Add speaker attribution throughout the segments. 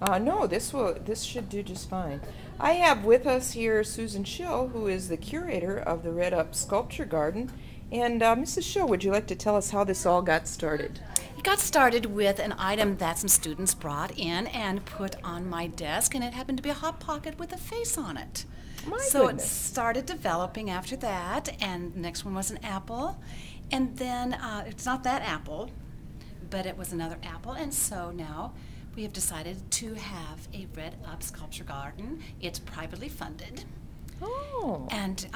Speaker 1: No, this should do just fine. I have with us here Susan Schill, who is the curator of the Red Up Sculpture Garden. And Mrs. Schill, would you like to tell us how this all got started?
Speaker 2: It got started with an item that some students brought in and put on my desk, and it happened to be a Hot Pocket with a face on it.
Speaker 1: My
Speaker 2: So
Speaker 1: goodness.
Speaker 2: it started developing after that, and the next one was an apple. And then it's not that apple, but it was another apple. And so now we have decided to have a Red Up Sculpture Garden. It's privately funded.
Speaker 1: Oh.
Speaker 2: And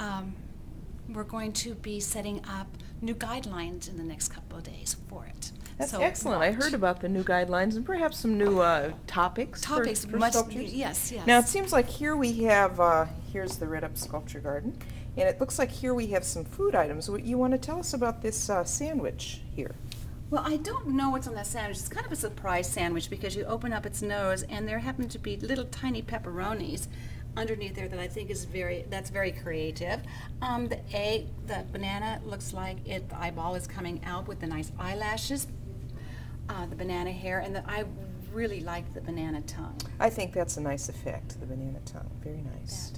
Speaker 2: we're going to be setting up new guidelines in the next couple of days for it.
Speaker 1: That's
Speaker 2: So
Speaker 1: excellent. I
Speaker 2: watch.
Speaker 1: heard about the new guidelines and perhaps some new topics.
Speaker 2: Topics,
Speaker 1: for
Speaker 2: much,
Speaker 1: sculptures.
Speaker 2: yes.
Speaker 1: Now it seems like here we have, here's the Red Up Sculpture Garden, and it looks like here we have some food items. You want to tell us about this sandwich here?
Speaker 2: Well, I don't know what's on that sandwich. It's kind of a surprise sandwich because you open up its nose and there happen to be little tiny pepperonis underneath there that I think is that's very creative. The banana looks like the eyeball is coming out with the nice eyelashes, the banana hair, and I really like the banana tongue.
Speaker 1: I think that's a nice effect, the banana tongue. Very nice.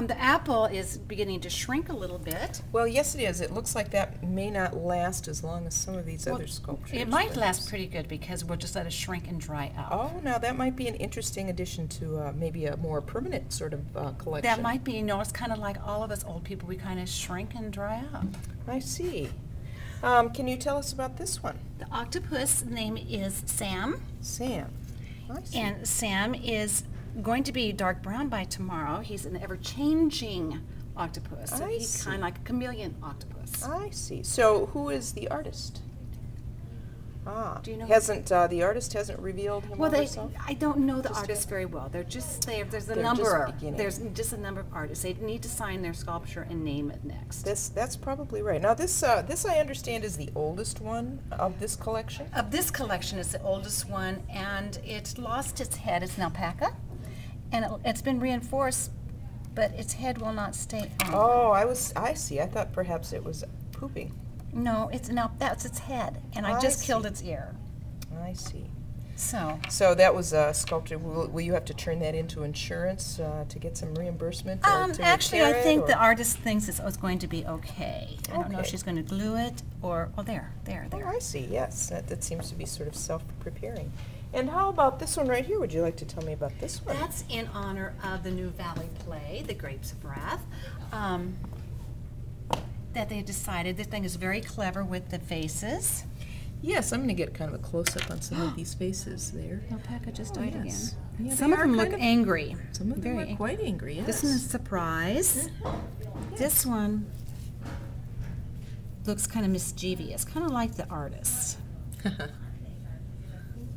Speaker 2: The apple is beginning to shrink a little bit.
Speaker 1: Well, yes, it is. It looks like that may not last as long as some of these
Speaker 2: Well,
Speaker 1: other sculptures.
Speaker 2: It might
Speaker 1: perhaps.
Speaker 2: last pretty good because we'll just let it shrink and dry out.
Speaker 1: Oh, now that might be an interesting addition to maybe a more permanent sort of collection.
Speaker 2: That might be, it's kind of like all of us old people, we kind of shrink and dry out.
Speaker 1: I see. Can you tell us about this one?
Speaker 2: The octopus name is Sam,
Speaker 1: Sam. I see.
Speaker 2: and Sam is going to be dark brown by tomorrow. He's an ever-changing octopus, so
Speaker 1: I
Speaker 2: he's
Speaker 1: see.
Speaker 2: kind of like a chameleon octopus.
Speaker 1: I see. So who is the artist?
Speaker 2: Do you know?
Speaker 1: The artist hasn't revealed him
Speaker 2: Well,
Speaker 1: or herself?
Speaker 2: I don't know the
Speaker 1: Just
Speaker 2: artists
Speaker 1: yet?
Speaker 2: very well. They're just there. There's a
Speaker 1: They're just
Speaker 2: number.
Speaker 1: beginning.
Speaker 2: There's just a number of artists. They need to sign their sculpture and name it next.
Speaker 1: That's probably right. Now this I understand is the oldest one of this collection.
Speaker 2: Of this collection, it's the oldest one, and it's lost its head. It's an alpaca, and it's been reinforced, but its head will not stay on.
Speaker 1: Oh, I see. I thought perhaps it was pooping.
Speaker 2: No, that's its head, and I
Speaker 1: I
Speaker 2: just
Speaker 1: see.
Speaker 2: killed its ear.
Speaker 1: I see.
Speaker 2: So,
Speaker 1: So that was a sculpture. Will you have to turn that into insurance to get some reimbursement? Or to
Speaker 2: actually,
Speaker 1: repair
Speaker 2: I
Speaker 1: it,
Speaker 2: think
Speaker 1: or-
Speaker 2: the artist thinks it's going to be okay. I don't know if
Speaker 1: Okay.
Speaker 2: she's going to glue it or, there.
Speaker 1: Oh, I see. Yes, that seems to be sort of self-preparing. And how about this one right here? Would you like to tell me about this one?
Speaker 2: That's in honor of the new Valley play, The Grapes of Wrath, that they decided. This thing is very clever with the faces.
Speaker 1: Yes, I'm going to get kind of a close-up on some of these faces there.
Speaker 2: Alpaca just
Speaker 1: Oh,
Speaker 2: died
Speaker 1: yes.
Speaker 2: again.
Speaker 1: Yeah,
Speaker 2: Some
Speaker 1: they
Speaker 2: of
Speaker 1: are
Speaker 2: them look
Speaker 1: kind of-
Speaker 2: angry.
Speaker 1: Some of them
Speaker 2: Very
Speaker 1: are
Speaker 2: angry.
Speaker 1: quite angry, yes.
Speaker 2: This one is surprise. This one looks kind of mischievous, kind of like the artist.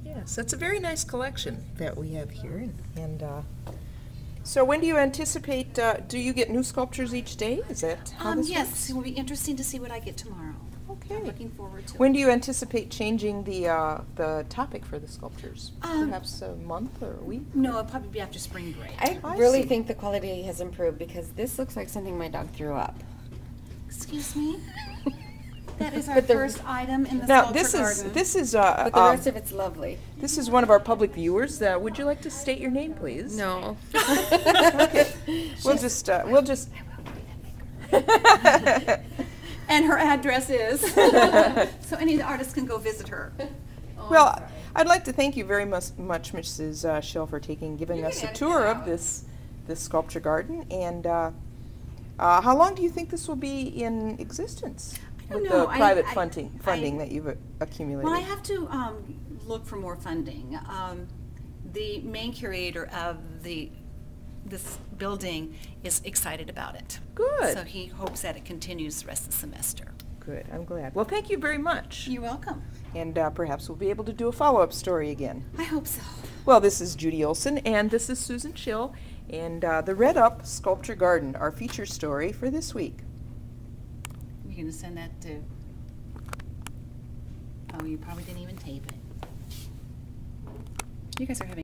Speaker 1: Yes, that's a very nice collection that we have here. And so when do you anticipate, do you get new sculptures each day? Is that how this
Speaker 2: Yes,
Speaker 1: works?
Speaker 2: it will be interesting to see what I get tomorrow.
Speaker 1: Okay.
Speaker 2: I'm looking forward to
Speaker 1: When
Speaker 2: it.
Speaker 1: do you anticipate changing the topic for the sculptures?
Speaker 2: Um,
Speaker 1: Perhaps a month or a week?
Speaker 2: No, it'll probably be after spring break.
Speaker 3: I
Speaker 1: I
Speaker 3: really
Speaker 1: see.
Speaker 3: think the quality has improved because this looks like something my dog threw up.
Speaker 2: Excuse me? That is our
Speaker 3: But the-
Speaker 2: first item in the
Speaker 1: Now,
Speaker 2: sculpture
Speaker 1: this is
Speaker 2: garden.
Speaker 1: this is
Speaker 3: But the rest of it's lovely.
Speaker 1: this is one of our public viewers. Would you like to state your name, please?
Speaker 3: No.
Speaker 1: We'll just we'll just.
Speaker 2: And her address is, so any of the artists can go visit her.
Speaker 1: Well, I'd like to thank you very much, Mrs. Schill, for giving us a tour of this sculpture garden. And how long do you think this will be in existence
Speaker 2: don't
Speaker 1: with
Speaker 2: know.
Speaker 1: the private
Speaker 2: I-
Speaker 1: funding that you've accumulated?
Speaker 2: Well, I have to look for more funding. The main curator of this building is excited about it.
Speaker 1: Good.
Speaker 2: So he hopes that it continues the rest of the semester.
Speaker 1: Good. I'm glad. Well, thank you very much.
Speaker 2: You're welcome.
Speaker 1: And perhaps we'll be able to do a follow-up story again.
Speaker 2: I hope so.
Speaker 1: Well, this is Judy Olson, and this is Susan Schill, and the Red Up Sculpture Garden, our feature story for this week.
Speaker 2: You're going to send that to, oh, you probably didn't even tape it. You guys are having